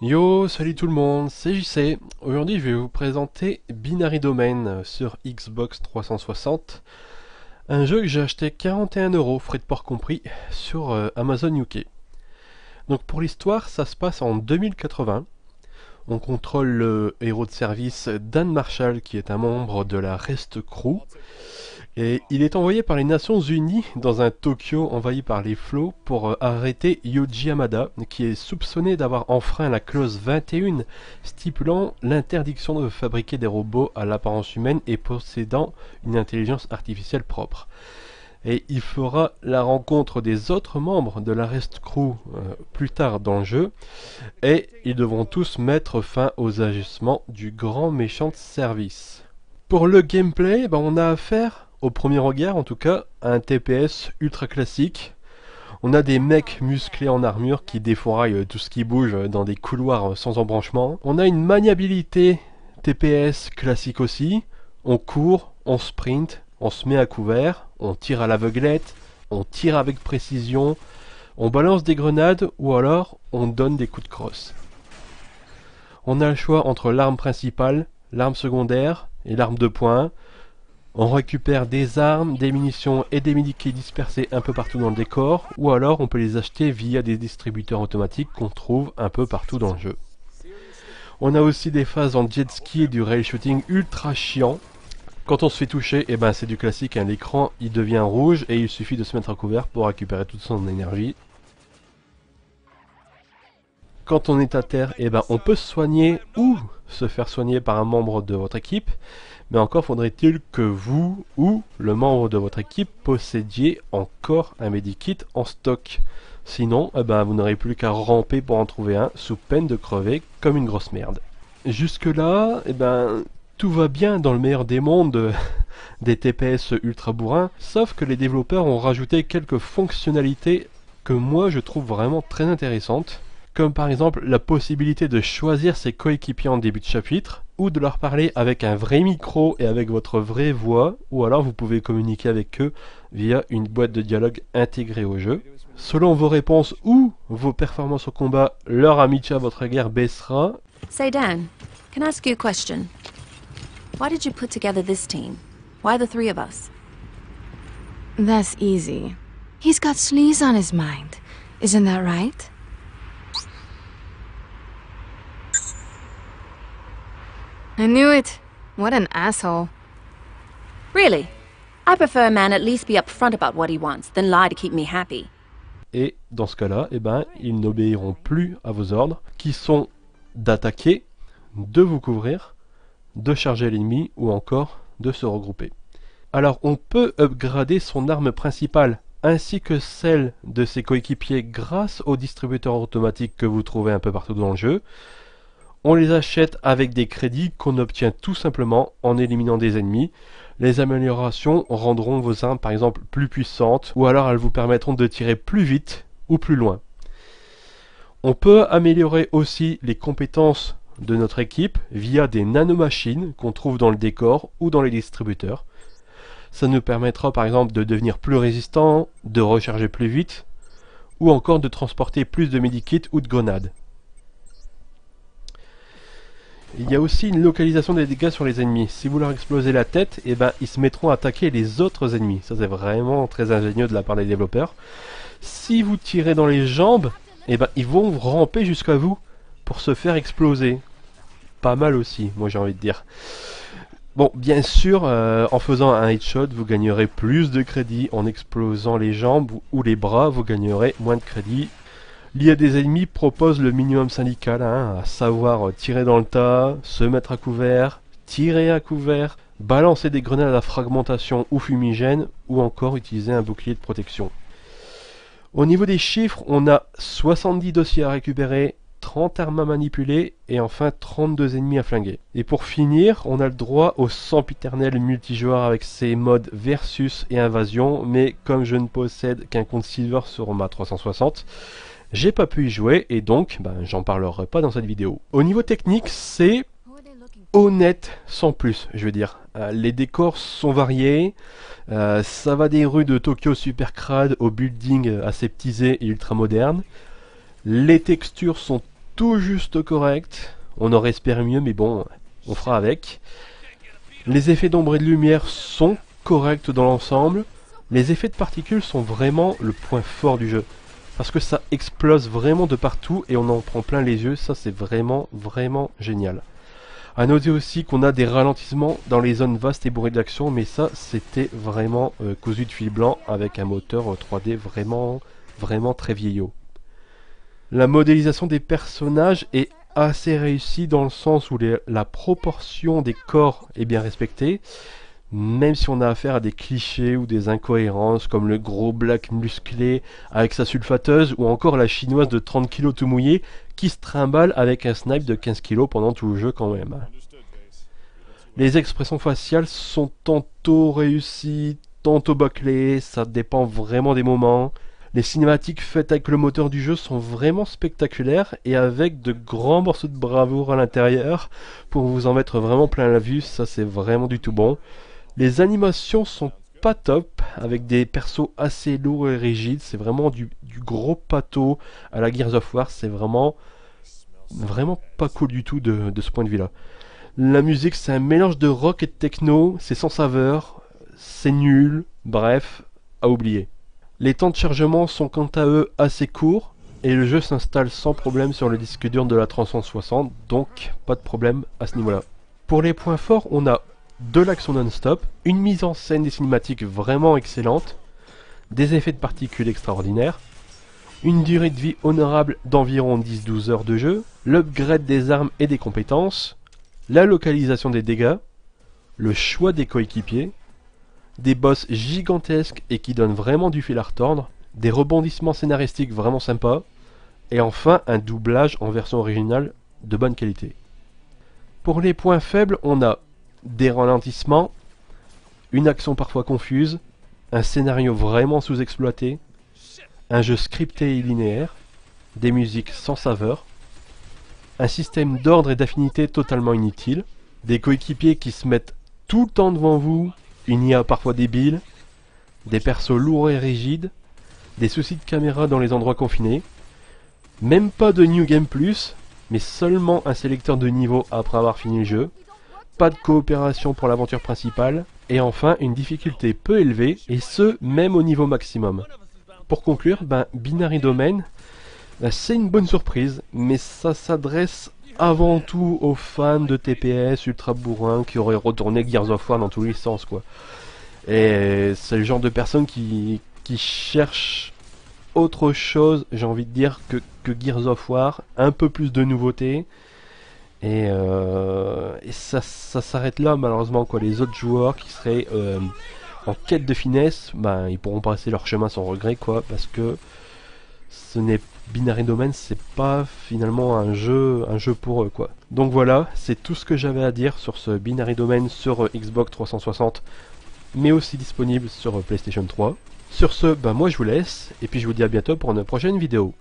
Yo, salut tout le monde, c'est JC. Aujourd'hui, je vais vous présenter Binary Domain sur Xbox 360, un jeu que j'ai acheté 41 €, frais de port compris, sur Amazon UK. Donc pour l'histoire, ça se passe en 2080. On contrôle le héros de service Dan Marshall, qui est un membre de la Rest Crew. Et il est envoyé par les Nations Unies dans un Tokyo envahi par les flots pour arrêter Yoji Hamada, qui est soupçonné d'avoir enfreint la clause 21 stipulant l'interdiction de fabriquer des robots à l'apparence humaine et possédant une intelligence artificielle propre. Et il fera la rencontre des autres membres de la Rest Crew plus tard dans le jeu, et ils devront tous mettre fin aux agissements du grand méchant de service. Pour le gameplay, on a affaire, au premier regard en tout cas, à un TPS ultra classique. On a des mecs musclés en armure qui défouraillent tout ce qui bouge dans des couloirs sans embranchement. On a une maniabilité TPS classique aussi. On court, on sprint, on se met à couvert, on tire à l'aveuglette, on tire avec précision, on balance des grenades ou alors on donne des coups de crosse. On a le choix entre l'arme principale, l'arme secondaire et l'arme de poing. On récupère des armes, des munitions et des medikits dispersés un peu partout dans le décor, ou alors on peut les acheter via des distributeurs automatiques qu'on trouve un peu partout dans le jeu. On a aussi des phases en jet ski et du rail shooting ultra chiant. Quand on se fait toucher, c'est du classique, hein, l'écran il devient rouge et il suffit de se mettre à couvert pour récupérer toute son énergie. Quand on est à terre, on peut se soigner ou se faire soigner par un membre de votre équipe, mais encore faudrait-il que vous ou le membre de votre équipe possédiez encore un medikit en stock. Sinon, vous n'aurez plus qu'à ramper pour en trouver un, sous peine de crever comme une grosse merde. Jusque là, tout va bien dans le meilleur des mondes des TPS ultra bourrins, sauf que les développeurs ont rajouté quelques fonctionnalités que moi je trouve vraiment très intéressantes. Comme par exemple la possibilité de choisir ses coéquipiers en début de chapitre, ou de leur parler avec un vrai micro et avec votre vraie voix, ou alors vous pouvez communiquer avec eux via une boîte de dialogue intégrée au jeu. Selon vos réponses ou vos performances au combat, leur amitié à votre égard baissera. Say, Dan, can I ask you a question? Why did you put together this team? Why the three of us? That's easy. He's got sleaze on his mind. Isn't that right? I knew it. What an asshole. Really? I prefer a man at least be upfront about what he wants than lie to keep me happy. Et dans ce cas-là, ils n'obéiront plus à vos ordres, qui sont d'attaquer, de vous couvrir, de charger l'ennemi ou encore de se regrouper. Alors on peut upgrader son arme principale ainsi que celle de ses coéquipiers grâce aux distributeurs automatiques que vous trouvez un peu partout dans le jeu. On les achète avec des crédits qu'on obtient tout simplement en éliminant des ennemis. Les améliorations rendront vos armes par exemple plus puissantes, ou alors elles vous permettront de tirer plus vite ou plus loin. On peut améliorer aussi les compétences de notre équipe via des nanomachines qu'on trouve dans le décor ou dans les distributeurs. Ça nous permettra par exemple de devenir plus résistant, de recharger plus vite, ou encore de transporter plus de medikits ou de grenades. Il y a aussi une localisation des dégâts sur les ennemis. Si vous leur explosez la tête, ils se mettront à attaquer les autres ennemis. Ça c'est vraiment très ingénieux de la part des développeurs. Si vous tirez dans les jambes, ils vont ramper jusqu'à vous pour se faire exploser. Pas mal aussi, moi j'ai envie de dire. Bon, bien sûr, en faisant un headshot, vous gagnerez plus de crédits. En explosant les jambes ou les bras, vous gagnerez moins de crédits. L'IA des ennemis propose le minimum syndical, à savoir tirer dans le tas, se mettre à couvert, tirer à couvert, balancer des grenades à fragmentation ou fumigène, ou encore utiliser un bouclier de protection. Au niveau des chiffres, on a 70 dossiers à récupérer, 30 armes à manipuler et enfin 32 ennemis à flinguer. Et pour finir, on a le droit au sempiternel multijoueur avec ses modes versus et invasion, mais comme je ne possède qu'un compte silver sur ma 360, j'ai pas pu y jouer et donc j'en parlerai pas dans cette vidéo. Au niveau technique, c'est honnête sans plus, je veux dire. Les décors sont variés, ça va des rues de Tokyo super crades aux buildings aseptisés et ultra modernes. Les textures sont tout juste correct. On aurait espéré mieux, mais bon, on fera avec. Les effets d'ombre et de lumière sont corrects dans l'ensemble. Les effets de particules sont vraiment le point fort du jeu. Parce que ça explose vraiment de partout et on en prend plein les yeux. Ça, c'est vraiment, vraiment génial. A noter aussi qu'on a des ralentissements dans les zones vastes et bourrées d'action, mais ça, c'était vraiment cousu de fil blanc avec un moteur 3D vraiment, vraiment très vieillot. La modélisation des personnages est assez réussie dans le sens où la proportion des corps est bien respectée, même si on a affaire à des clichés ou des incohérences comme le gros black musclé avec sa sulfateuse ou encore la chinoise de 30 kg tout mouillé qui se trimballe avec un snipe de 15 kg pendant tout le jeu quand même. Les expressions faciales sont tantôt réussies, tantôt bâclées, ça dépend vraiment des moments. Les cinématiques faites avec le moteur du jeu sont vraiment spectaculaires et avec de grands morceaux de bravoure à l'intérieur pour vous en mettre vraiment plein la vue, ça c'est vraiment du tout bon. Les animations sont pas top, avec des persos assez lourds et rigides, c'est vraiment du gros pâteau à la Gears of War, c'est vraiment pas cool du tout de ce point de vue-là. La musique c'est un mélange de rock et de techno, c'est sans saveur, c'est nul, bref, à oublier. Les temps de chargement sont quant à eux assez courts, et le jeu s'installe sans problème sur le disque dur de la 360, donc pas de problème à ce niveau-là. Pour les points forts, on a de l'action non-stop, une mise en scène des cinématiques vraiment excellente, des effets de particules extraordinaires, une durée de vie honorable d'environ 10-12 heures de jeu, l'upgrade des armes et des compétences, la localisation des dégâts, le choix des coéquipiers, des boss gigantesques et qui donnent vraiment du fil à retordre, des rebondissements scénaristiques vraiment sympas, et enfin un doublage en version originale de bonne qualité. Pour les points faibles, on a des ralentissements, une action parfois confuse, un scénario vraiment sous-exploité, un jeu scripté et linéaire, des musiques sans saveur, un système d'ordre et d'affinité totalement inutile, des coéquipiers qui se mettent tout le temps devant vous, une IA parfois débile, des persos lourds et rigides, des soucis de caméra dans les endroits confinés, même pas de New Game Plus, mais seulement un sélecteur de niveau après avoir fini le jeu, pas de coopération pour l'aventure principale, et enfin une difficulté peu élevée, et ce, même au niveau maximum. Pour conclure, Binary Domain, c'est une bonne surprise, mais ça s'adresse avant tout aux fans de TPS ultra bourrin qui auraient retourné Gears of War dans tous les sens, quoi. Et c'est le genre de personnes qui cherchent autre chose, j'ai envie de dire, que Gears of War, un peu plus de nouveautés. Et ça s'arrête là malheureusement, quoi. Les autres joueurs qui seraient en quête de finesse, ils pourront passer leur chemin sans regret, quoi, parce que Binary Domain, c'est pas finalement un jeu pour eux, quoi. Donc voilà, c'est tout ce que j'avais à dire sur ce Binary Domain sur Xbox 360, mais aussi disponible sur PlayStation 3. Sur ce, moi je vous laisse, et puis je vous dis à bientôt pour une prochaine vidéo.